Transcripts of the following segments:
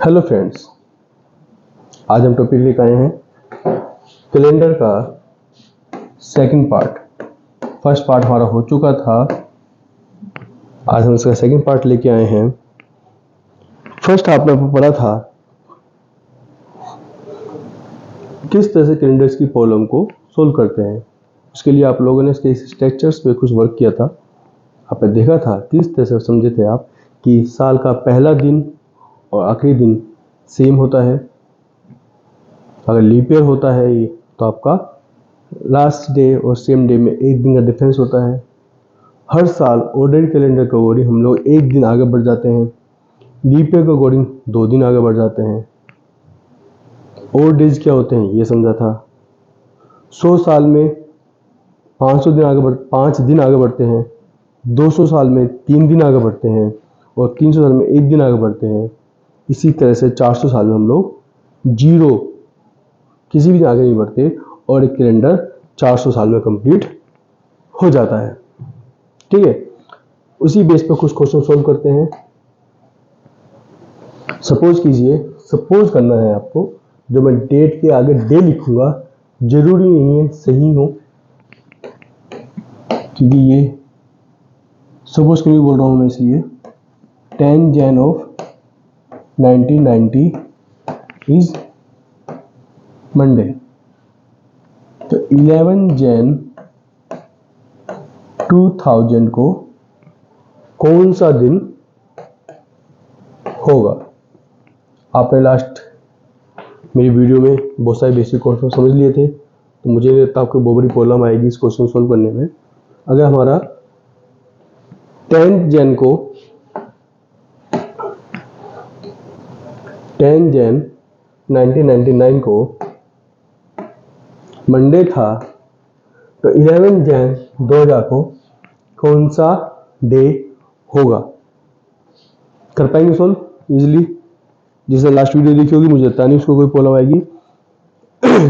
Hello friends, आज हम topic लेकर आए हैं कैलेंडर का सेकंड पार्ट। फर्स्ट पार्ट हमारा हो चुका था, आज हम इसका सेकंड पार्ट लेके आए हैं। फर्स्ट आपने पढ़ा था किस तरह से कैलेंडर्स की प्रॉब्लम को सोल्व करते हैं। उसके लिए आप लोगों ने इसके स्ट्रक्चर्स पे कुछ वर्क किया था। आपने देखा था किस तरह से समझे थे आप कि साल का पहला दिन और आखिरी दिन सेम होता है। अगर लीप ईयर होता है ये तो आपका लास्ट डे और सेम डे में एक दिन का डिफरेंस होता है। हर साल ऑर्डिनरी कैलेंडर के अकॉर्डिंग हम लोग एक दिन आगे बढ़ जाते हैं, लीप ईयर के अकॉर्डिंग 2 दिन आगे बढ़ जाते हैं। और डेज क्या होते हैं ये समझा था। 100 साल में 5 दिन आगे बढ़ते हैं, 200 साल में 3 दिन आगे बढ़ते हैं और 300 साल में 1 दिन आगे बढ़ते हैं। इसी तरह से 400 साल में हम लोग जीरो किसी भी दिन आगे नहीं बढ़ते और एक कैलेंडर 400 साल में कंप्लीट हो जाता है। ठीक है, उसी बेस पर कुछ क्वेश्चन सॉल्व करते हैं। सपोज करना है आपको, जो मैं डेट के आगे डे लिखूंगा जरूरी नहीं है सही हो, क्योंकि ये सपोज के लिए बोल रहा हूं मैं, इसलिए 10 जैन ऑफ 1990 इज मंडे, तो 11 जैन 2000 को कौन सा दिन होगा। आपने लास्ट मेरी वीडियो में बहुत सारे बेसिक कॉन्सेप्ट समझ लिए थे, तो मुझे नहीं लगता आपको बहुत बड़ी प्रॉब्लम आएगी इस क्वेश्चन सोल्व करने में। अगर हमारा 10 जैन 1999 को मंडे था, तो 11 जैन 2000 को कौन सा डे होगा। कर पाएंगे सोल्व इजीली। जिसने लास्ट वीडियो देखी होगी मुझे लगता नहीं उसको कोई प्रॉब्लम आएगी।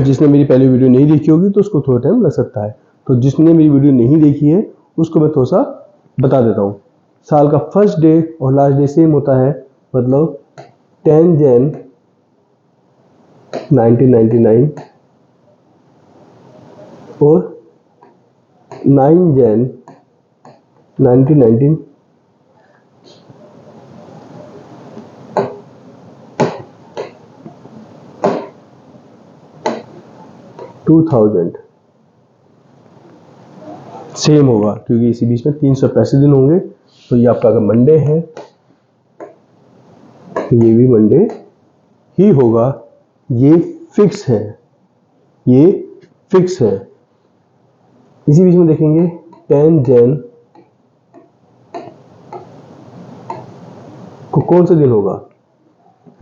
जिसने मेरी पहली वीडियो नहीं देखी होगी तो उसको थोड़ा टाइम लग सकता है। तो जिसने मेरी वीडियो नहीं देखी है उसको मैं थोड़ा सा बता देता हूँ। साल का फर्स्ट डे और लास्ट डे सेम होता है, मतलब 10 जैन 1999 और 9 जैन 1919 2000 सेम होगा, क्योंकि इसी बीच में 365 दिन होंगे। तो ये आपका अगर मंडे है तो ये भी मंडे ही होगा। ये फिक्स है, ये फिक्स है। इसी बीच में देखेंगे 10 जैन को कौन सा दिन होगा।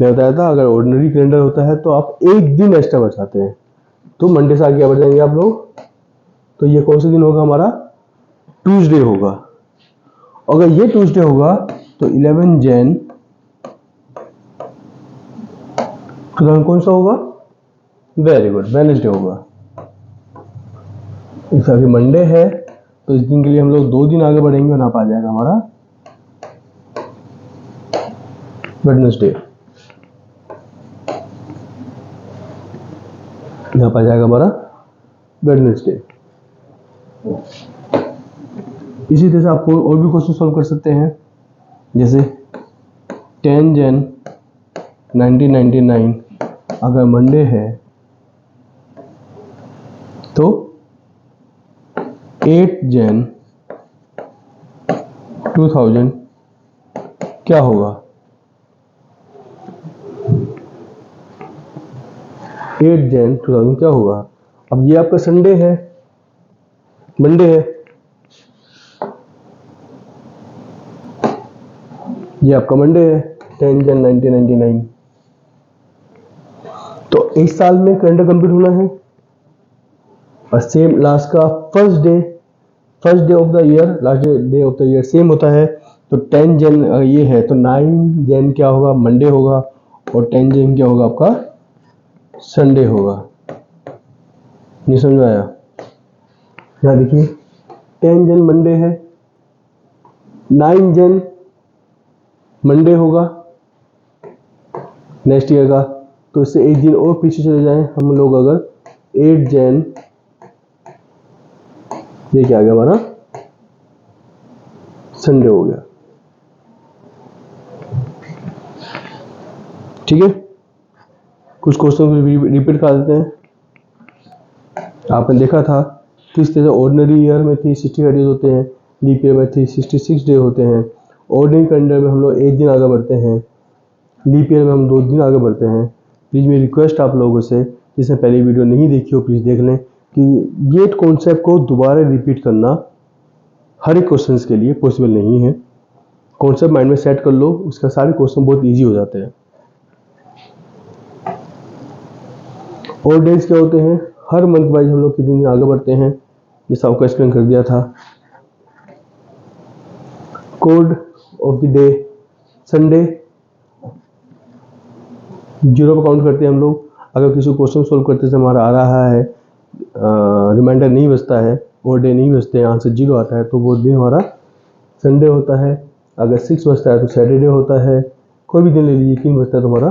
मैं बताया था अगर ऑर्डिनरी कैलेंडर होता है तो आप एक दिन एक्स्ट्रा बढ़ जाते हैं, तो मंडे से आगे बढ़ जाएंगे आप लोग। तो ये कौन सा दिन होगा हमारा, ट्यूसडे होगा। अगर ये ट्यूसडे होगा तो 11 जैन तो कौन सा होगा, वेरी गुड, वेडनेसडे होगा। इस अभी मंडे है तो इस दिन के लिए हम लोग 2 दिन आगे बढ़ेंगे और यहाँ पर आ जाएगा हमारा वेडनेसडे। यहाँ पर आ जाएगा हमारा वेडनेसडे। इसी तरह से आपको और भी क्वेश्चन सॉल्व कर सकते हैं, जैसे 10 जैन 1999 अगर मंडे है तो 8 जैन 2000 क्या होगा। 8 जैन 2000 क्या होगा। अब ये आपका संडे है, मंडे है, ये आपका मंडे है 10 जन 1999। तो इस साल में कैलेंडर कंप्लीट होना है और सेम लास्ट का first day of the year, last day of the year same होता है। तो 10 जन ये है तो 9 जन क्या होगा, मंडे होगा, और 10 जन क्या होगा आपका, संडे होगा। नहीं समझ में आया। यहाँ देखिए 10 जन मंडे है, 9 जन मंडे होगा, नेक्स्ट ईयर का, तो इससे एक दिन और पीछे चले जाएं हम लोग, अगर 8 जैन, ये क्या आ गया हमारा, संडे हो गया। ठीक है, कुछ क्वेश्चन रिपीट कर देते हैं। आपने देखा था किस तरह ऑर्डिनरी ईयर में 365 डेज होते हैं, लीप ईयर में 366 डे होते हैं। ऑर्डिनरी कैलेंडर में हम लोग एक दिन आगे बढ़ते हैं, लीप ईयर में हम 2 दिन आगे बढ़ते हैं। प्लीज़ मेरी रिक्वेस्ट आप लोगों से, जिसने पहली वीडियो नहीं देखी हो प्लीज़ देख लें, कि ये कॉन्सेप्ट को दोबारा रिपीट करना हर एक क्वेश्चन के लिए पॉसिबल नहीं है। कॉन्सेप्ट माइंड में सेट कर लो, उसका सारे क्वेश्चन बहुत ईजी हो जाते हैं। और डेज क्या होते हैं, हर मंथ वाइज हम लोग कितने दिन आगे बढ़ते हैं, जैसा आपको एक्सप्लेन कर दिया था। Code of the day Sunday, 0 पर काउंट करते हैं हम लोग। अगर किसी क्वेश्चन सोल्व करते समय हमारा आ रहा है, रिमाइंडर नहीं बचता है, और डे नहीं बचते हैं, आंसर 0 आता है, तो वो दिन हमारा संडे होता है। अगर 6 बचता है तो सैटरडे होता है। कोई भी दिन ले लीजिए, 3 बचता है तो हमारा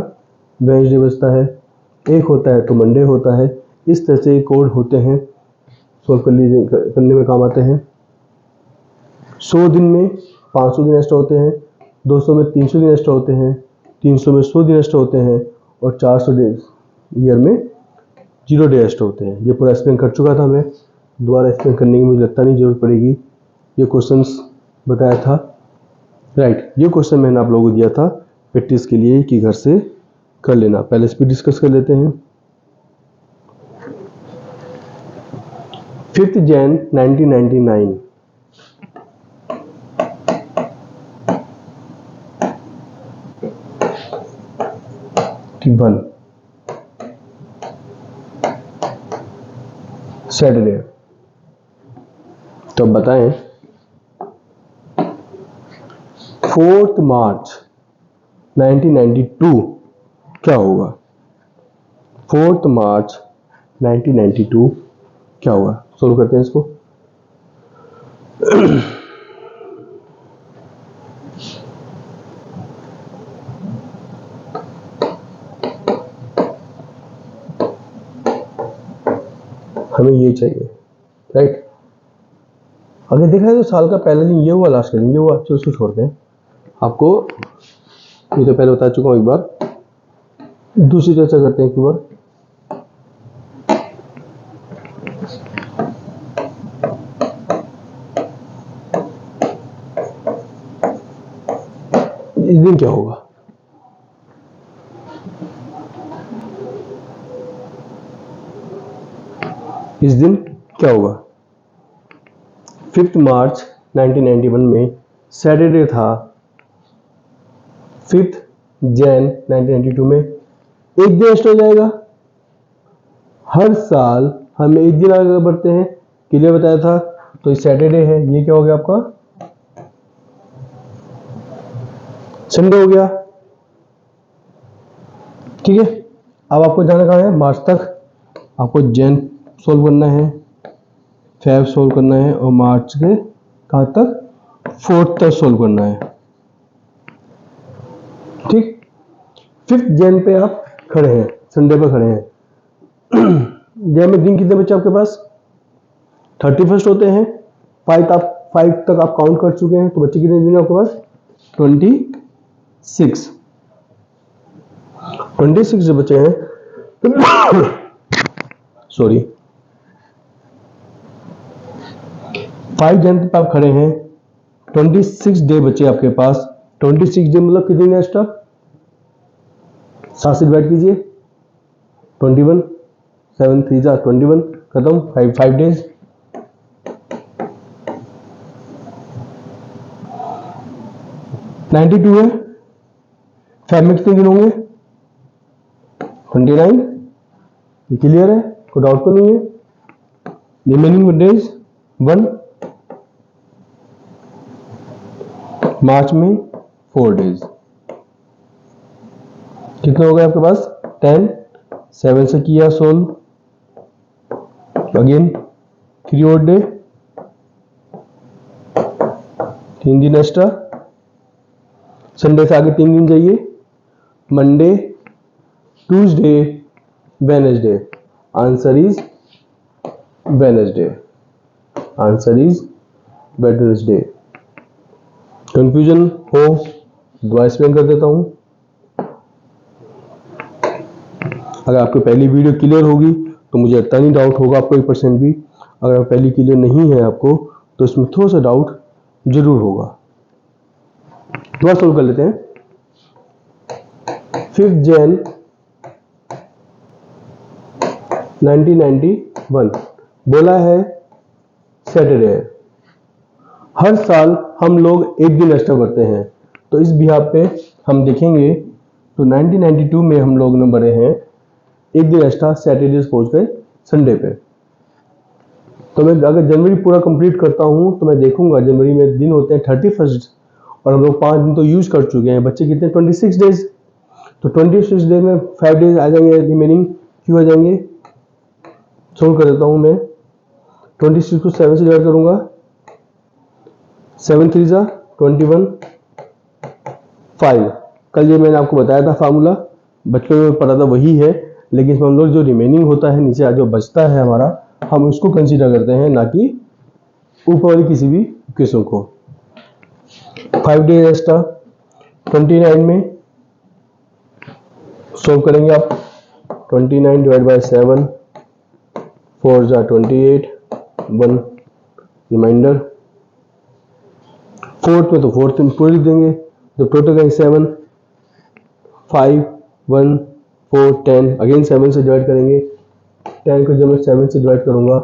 वेडनेसडे बचता है, 1 होता है तो मंडे होता है। इस तरह से कोड होते हैं, सोल्व करने में काम आते हैं। 100 दिन में 500 दिन एक्स्ट्रा होते हैं, 200 में 300 दिन एक्स्ट्रा होते हैं, 300 में 100 दिन एक्स्ट्रा होते हैं, और 400 डेज ईयर में 0 डे एक्स्ट्रा होते हैं। ये पूरा एक्सप्लेन कर चुका था मैं, दोबारा एक्सप्लेन करने की मुझे लगता नहीं जरूरत पड़ेगी। ये क्वेश्चंस बताया था, राइट। ये क्वेश्चन मैंने आप लोगों को दिया था प्रैक्टिस के लिए कि घर से कर लेना। पहले इस पर डिस्कस कर लेते हैं। 5 जैन 1999, वन सैटरडे। तो बताएं 4 मार्च 1992 क्या होगा। 4 मार्च 1992 क्या होगा, सोल्व करते हैं इसको। हमें ये चाहिए, राइट। अगर देखा है तो साल का पहला दिन ये हुआ, लास्ट का दिन ये हुआ, चलो इसको छोड़ते हैं। आपको ये तो पहले बता चुका हूँ एक बार, दूसरी चर्चा करते हैं एक बार। इस दिन क्या होगा, इस दिन क्या होगा। 5 मार्च 1991 में सैटरडे था। 5 जैन 1992 में एक दिन एक्स्ट्रा हो जाएगा। हर साल हम एक दिन आगे बढ़ते हैं, क्लियर बताया था। तो ये सैटरडे है, ये क्या हो गया आपका, संडे हो गया। ठीक है, अब आपको जाना कहाँ है, मार्च तक। आपको जैन सोल्व करना है, फेब सोल्व करना है, और मार्च के कहाँ तक, 4th तक सोल्व करना है। ठीक, 5 जैन पे आप खड़े हैं, संडे पे खड़े हैं। जैन में दिन कितने बचे आपके पास, 31 होते हैं। 5 तक आप काउंट कर चुके हैं, तो बच्चे कितने दिन आपके पास, 26 जो बचे हैं सॉरी 5 जन पे आप खड़े हैं, 26 डे बचे आपके पास। 26 डे मतलब कितने दिन एक्स्ट्रा, 7 से डिवाइड कीजिए, 21, 7 3 जा 21, खत्म। 5 डेज। नाइन्टी टू है, फैब में कितने दिन होंगे, 29। ये क्लियर है, कोई डाउट तो नहीं है। रिमेनिंग डेज 1, मार्च में 4 डेज। कितने हो गए आपके पास, 10। 7 से किया सोल्व, अगेन 3 और डे, 3 दिन एक्स्ट्रा। संडे से आगे 3 दिन जाइए, Monday, Tuesday, Wednesday. Answer is Wednesday. Answer is Wednesday. Confusion हो दोबारा एक्सप्लेन कर देता हूं। अगर आपकी पहली वीडियो क्लियर होगी तो मुझे इतना नहीं डाउट होगा आपको 1% भी। अगर पहली क्लियर नहीं है आपको तो इसमें थोड़ा सा डाउट जरूर होगा। दोबारा सोल्व कर लेते हैं। 5 जन 1991 बोला है सैटरडे। हर साल हम लोग एक दिन एक्स्ट्रा बढ़ते हैं, तो इस बिहाफ पे हम देखेंगे तो 1992 में हम लोग ने बढ़े हैं एक दिन एक्स्ट्रा, सैटरडे पहुंच गए संडे पे। तो मैं अगर जनवरी पूरा कंप्लीट करता हूं तो मैं देखूंगा जनवरी में दिन होते हैं 31 और हम लोग 5 दिन तो यूज कर चुके हैं। बच्चे कितने 26 डेज, तो 26 डेज में 5 डेज आ जाएंगे, रिमेनिंग क्यों आ जाएंगे। सोल्व कर देता हूं मैं। 26 को 7 से डिवाइड करूंगा, 7 3 जा 21 5। कल ये मैंने आपको बताया था फार्मूला, बचपन में पढ़ा था वही है, लेकिन इसमें हम लोग जो रिमेनिंग होता है नीचे जो बचता है हमारा, हम उसको कंसीडर करते हैं, ना कि ऊपर वाली किसी भी इक्वेशन को। 5 डेज एक्स्ट्रा 29 में सोल्व करेंगे आप। 29 डिवाइड बाय 7, 4 जा 28, 1 रिमाइंडर। फोर्थ में तो फोर्थ में पूरी देंगे, तो टोटल है 7, 5 1 4 10। अगेन 7 से डिवाइड करेंगे। 10 को जब मैं 7 से डिवाइड करूंगा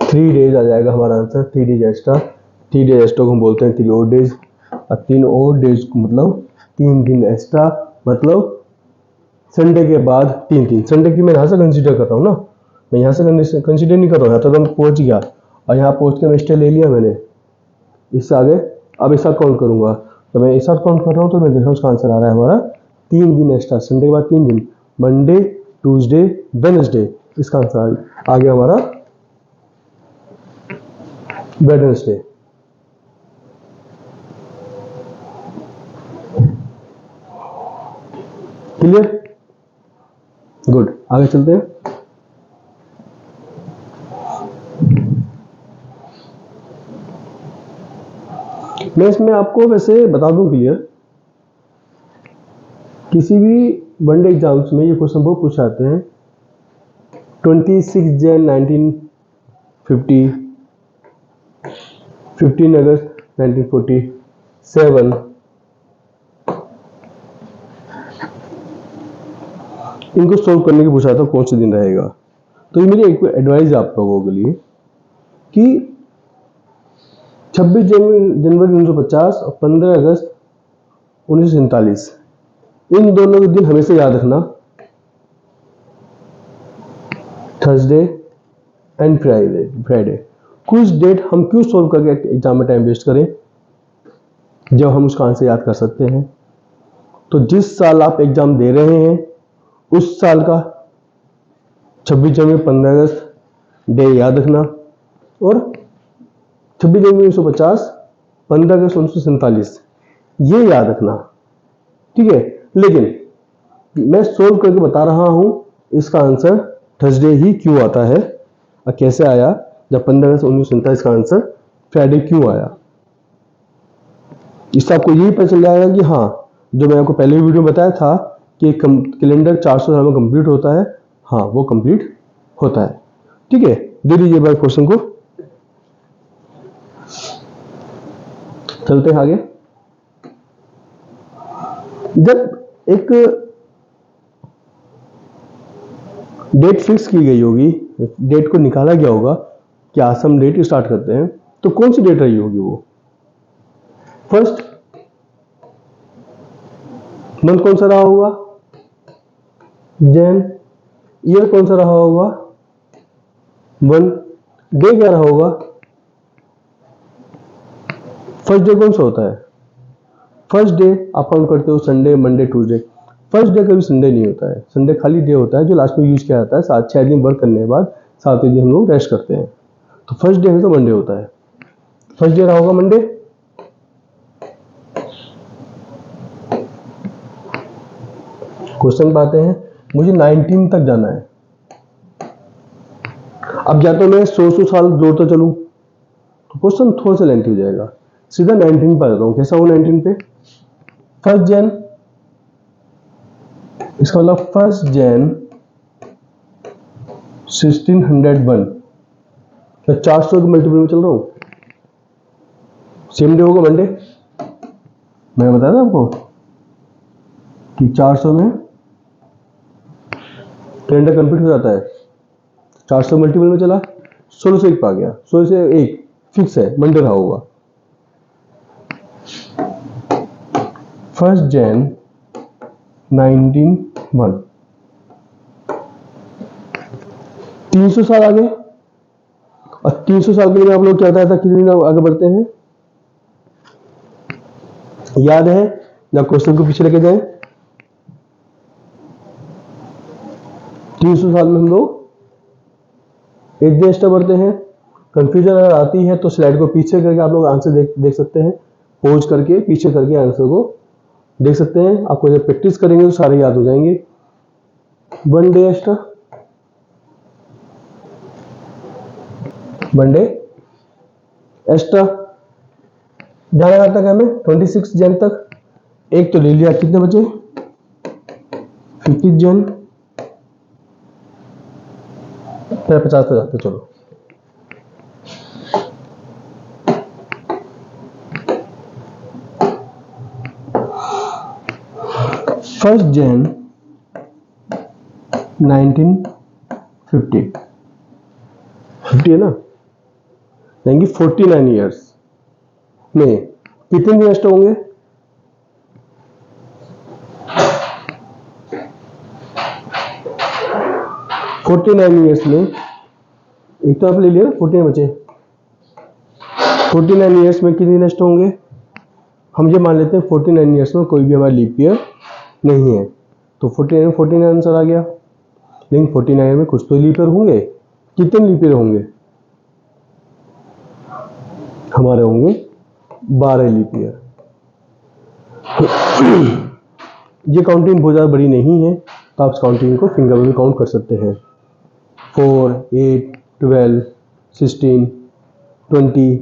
3 डेज आ जाएगा हमारा answer. 3 days extra, 3 days extra को हम बोलते हैं 3 और डेज, और 3 और डेज को मतलब 3 दिन एक्स्ट्रा, मतलब संडे के बाद 3 दिन। संडे की मैं यहाँ से कंसीडर कर रहा हूँ ना, मैं यहाँ से कंसीडर नहीं कर रहा हूँ। यहाँ तक मैं पहुँच गया और यहाँ पहुँच के मैं स्टे ले लिया मैंने, इससे आगे अब एक साथ काउंट करूंगा। तो मैं एक साथ काउंट कर रहा हूँ तो मैं देख रहा हूँ उसका आंसर आ रहा है हमारा 3 दिन एक्स्ट्रा। संडे के बाद 3 दिन, मंडे ट्यूसडे वेडनेसडे, इसका आंसर आ गया हमारा वेडनेसडे। Clear, good. आगे चलते हैं। मैं इसमें आपको वैसे बता दूं क्लियर, किसी भी वनडे एग्जाम्स में ये क्वेश्चन बहुत पूछ आते हैं। 26 जन 1950, 15 अगस्त 1947, इनको सोल्व करने की पूछा था कौन से दिन रहेगा। तो ये मेरी एक एडवाइस है आप लोगों के लिए कि 26 जनवरी 1950 और 15 अगस्त 1947, इन दोनों के दिन हमेशा याद रखना, थर्सडे एंड फ्राइडे। कुछ डेट हम क्यों सोल्व करके एग्जाम में टाइम वेस्ट करें जब हम उसका आंसर याद कर सकते हैं। तो जिस साल आप एग्जाम दे रहे हैं उस साल का 26 जनवरी 15 अगस्त डे याद रखना, और 26 जनवरी 1950 15 अगस्त 1947 ये याद रखना, ठीक है। लेकिन मैं सोल्व करके बता रहा हूं इसका आंसर थर्सडे ही क्यों आता है और कैसे आया, जब 15 अगस्त 1947 का आंसर फ्राइडे क्यों आया। इससे आपको यही पता चल जाएगा कि हाँ, जो मैं आपको पहले वीडियो में बताया था कि कैलेंडर 400 साल में कंप्लीट होता है, हाँ वो कंप्लीट होता है, ठीक है। दे दीजिए बार क्वेश्चन को, चलते हैं आगे। जब एक डेट फिक्स की गई होगी, डेट को निकाला गया होगा कि आज हम डेट स्टार्ट करते हैं, तो कौन सी डेट रही होगी वो। फर्स्ट मंथ कौन सा रहा होगा, जैन। ईयर कौन सा रहा होगा, 1। डे क्या रहा होगा, फर्स्ट डे कौन सा होता है, फर्स्ट डे आप काउंट करते हो Sunday Monday Tuesday. First day कभी संडे नहीं होता है, संडे खाली डे होता है जो लास्ट में यूज किया जाता है। 7-6 दिन वर्क करने के बाद 7वें दिन हम लोग रेस्ट करते हैं, तो फर्स्ट डे हमेशा मंडे होता है। फर्स्ट डे रहा होगा मंडे। क्वेश्चन पे आते हैं, मुझे 19 तक जाना है। अब या तो मैं 100 साल जोड़ता चलूं तो क्वेश्चन थोड़ा सा लेंथी हो जाएगा, सीधा 19 पर आता हूं। कैसा हूं 19 पे? 1 जन, इसका मतलब 1 जन 1601, मैं 400 के मल्टीपल में चल रहा हूं। सेम डे होगा मंडे, मैंने बताया था आपको कि 400 में कैलेंडर कंप्लीट हो जाता है। 400 मल्टीपल में चला, 16 से 1 पा गया, 16 से 1 फिक्स है, मंडे रहा होगा। 1 जन 1901, 300 साल आगे। और 300 साल के लिए आप लोग क्या बताया था, कितने दिन आगे बढ़ते हैं, याद है या क्वेश्चन को पीछे लेके जाएं? 300 साल में हम लोग एक दिन एक्स्ट्रा बढ़ते हैं। कंफ्यूजन अगर आती है तो स्लाइड को पीछे करके आप लोग आंसर देख सकते हैं, पॉज करके पीछे करके आंसर को देख सकते हैं। आपको जब प्रैक्टिस करेंगे तो सारे याद हो जाएंगे। 1 डे एक्स्ट्रा, 1 डे एक्स्ट्रा जाना कहाँ तक हमें, 26 जन तक। एक तो ले लिया, कितने बचे, 50 जन, 50 तक जाते। चलो 1 जन 1950, 50 है ना, यानी 49 ईयर्स में कितने दिन एक्स्ट्रा होंगे, 49 ईयर्स में। एक तो आप ले लिया 49 बचे, 49 ईयर्स में कितने दिन एक्स्ट्रा होंगे। हम ये मान लेते हैं 49 ईयर्स में कोई भी हमारा लीप ईयर नहीं है, तो 49 आंसर आ गया। लेकिन 49 में कुछ तो लीप ईयर होंगे, कितने लीप ईयर होंगे, हमारे होंगे 12 लीप ईयर। ये काउंटिंग बहुत ज़्यादा बड़ी नहीं है, तो आप इस काउंटिंग को फिंगर में भी काउंट कर सकते हैं। 4, 8, 12, 16, 20,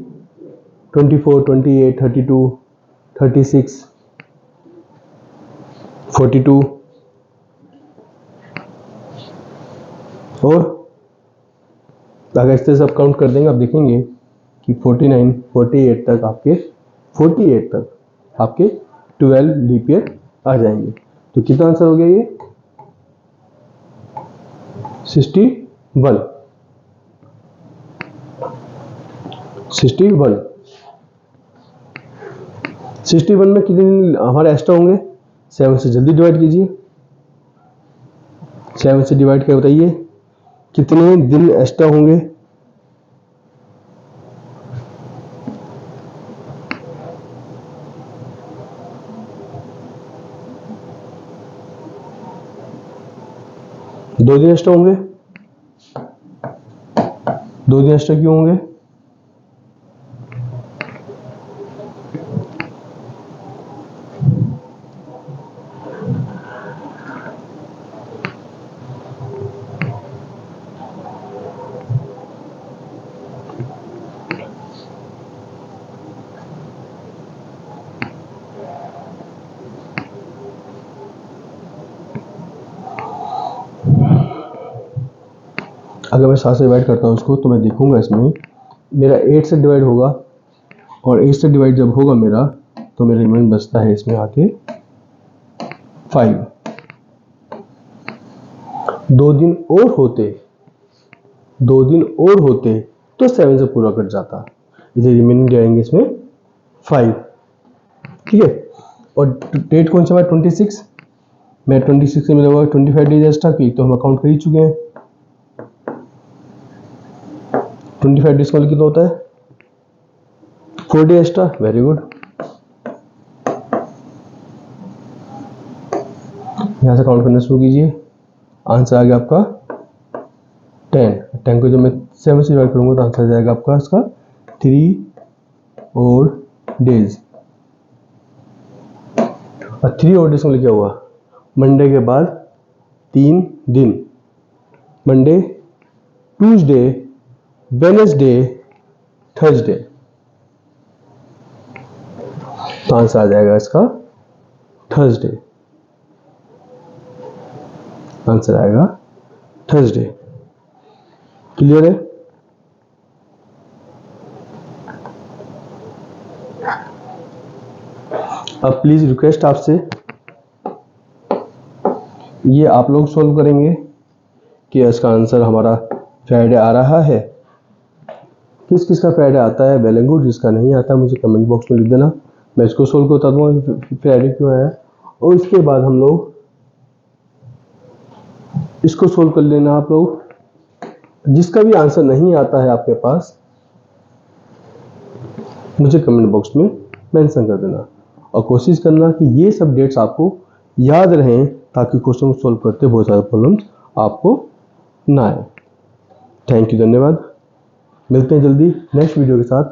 24, 28, 32, 36, 42 और अगर इस तरह से आप काउंट कर देंगे, आप देखेंगे कि 49, 48 तक आपके 12 लीप ईयर आ जाएंगे। तो कितना आंसर हो गया ये, 61। 61 में कितने दिन हमारे एक्स्ट्रा होंगे, 7 से जल्दी डिवाइड कीजिए। 7 से डिवाइड कर बताइए कितने दिन एक्स्ट्रा होंगे। दो दिन एक्स्ट्रा होंगे। 2 दिन एक्स्ट्रा क्यों होंगे, अगर मैं 7 से डिवाइड करता हूँ इसको, तो मैं देखूंगा इसमें मेरा 8 से डिवाइड होगा, और 8 से डिवाइड जब होगा मेरा, तो मेरा रिमाइंड बचता है इसमें आके 5। 2 दिन और होते तो 7 से पूरा कट जाता, इसे रिमाइंड आएंगे इसमें 5। ठीक है, और डेट कौन सा है, 26। मैं 26 से मिलेगा 25 डेज एक्स्ट्रा की, तो हम अकाउंट कर ही चुके हैं। 25 डेज का कितना होता है, 4 डे एक्स्ट्रा। वेरी गुड, यहां से काउंट करना शुरू कीजिए। आंसर आ गया आपका 10 को जब मैं 7 से डिवाइड करूंगा तो आंसर आ जाएगा आपका इसका 3 और डेज। और 3 और डेज में क्या हुआ, मंडे के बाद 3 दिन, मंडे, ट्यूसडे, वेडनेसडे, थर्सडे। तो आंसर आ जाएगा इसका थर्सडे। आंसर आएगा थर्सडे। क्लियर है? अब प्लीज रिक्वेस्ट आपसे, ये आप लोग सॉल्व करेंगे कि इसका आंसर हमारा फ्राइडे आ रहा है। किस किस का फ्राइडे आता है वेल एंड गुड, जिसका नहीं आता मुझे कमेंट बॉक्स में लिख देना, मैं इसको सोल्व करता दूंगा फ्राइडे क्यों आया। और उसके बाद हम लोग इसको सोल्व कर लेना आप लोग। जिसका भी आंसर नहीं आता है आपके पास, मुझे कमेंट बॉक्स में मेंशन कर देना, और कोशिश करना कि ये सब डेट्स आपको याद रहें, ताकि क्वेश्चन को सोल्व करते बहुत सारे प्रॉब्लम्स आपको ना आए। थैंक यू, धन्यवाद। मिलते हैं जल्दी नेक्स्ट वीडियो के साथ।